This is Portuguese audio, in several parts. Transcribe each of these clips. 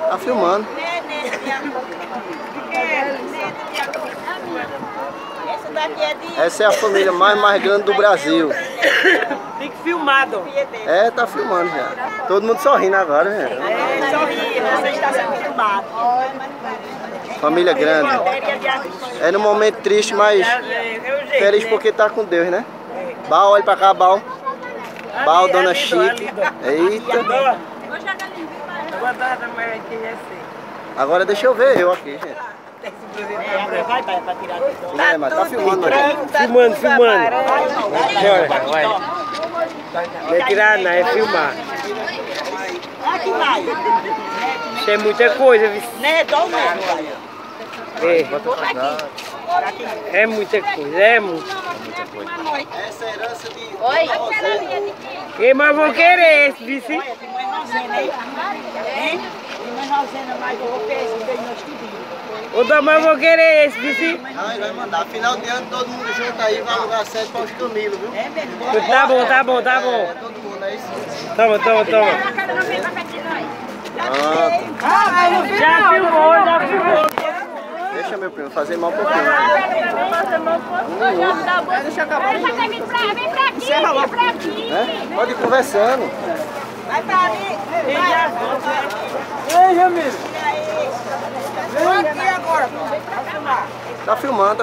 Tá filmando. Essa é a família mais grande do Brasil. Tem que filmar, Dom. É, tá filmando já. Todo mundo sorrindo agora, né? É, sorri, você está sendo filmado. Família grande. É num momento triste, mas feliz porque tá com Deus, né? Bal, olha pra cá, Bal. Bal, Dona Chique. Eita. Agora deixa eu ver eu aqui, gente. Vai pra tirar. É, mas tá filmando. Filmando. Vai. Não é tirar, não, é filmar. Aqui vai. Tem muita coisa, viu? Não é dó, não. É muita coisa, é muita. Essa é a herança de... Oi? Quem mais vou querer esse, vice? Tem menorzinha, mas eu vou querer esse bem no estudinho. Ô, Dom, mas vou querer esse, vice? Ai, vai mandar. Final de ano todo mundo junto aí, vai alugar sede para os Camilos, viu? É mesmo. Tá bom. É, todo mundo, é isso. Toma. Já filmou. Deixa, meu primo, fazer mal um pouquinho. Deixa eu acabar. Vem pra aqui. É? Pode ir conversando. Vai pra ali. Ei, Jamil. Vem aqui agora. Tá filmando.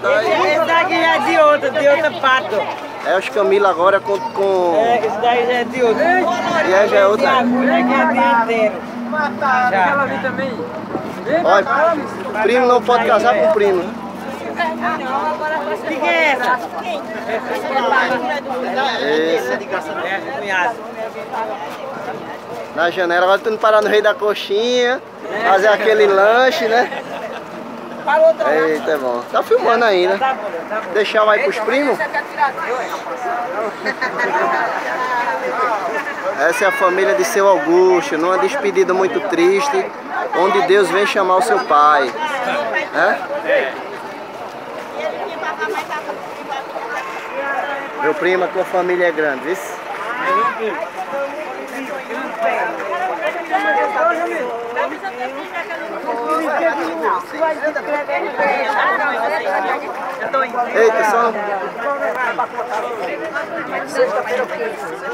Tá aí. Esse daqui é de outra pato. É os Camilos agora com... Esse daí já é de outra. E aí já é outra. Agulha que é de inteiro. Aquela ali também. Olha, o primo não pode casar com o primo, né? O que é essa? Esse. Cunhado. Na janela, agora tu não parar no Rei da Coxinha, fazer aquele lanche, né? Eita, é bom. Tá filmando ainda. Deixar vai pros primos? Essa é a família de seu Augusto, numa despedida muito triste, onde Deus vem chamar o seu pai. Meu primo, a tua família é grande, viu? Eita, só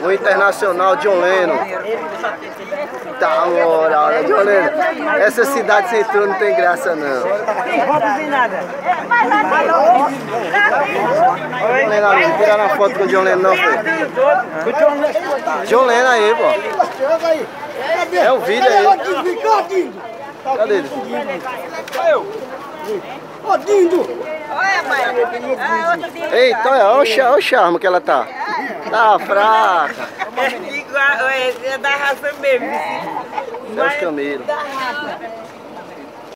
o internacional John Lennon. Tá, moral, John Lennon. Essa cidade sem trono não tem graça, não. John Lennon ali, tirar uma foto com o John Lennon, não, filho. John Lennon aí, pô. É o vídeo aí. Cadê ele? Ó, Dindo! Olha, mãe. Eita, olha o charme que ela tá. Tá fraca. É da raça mesmo. É os Camilos.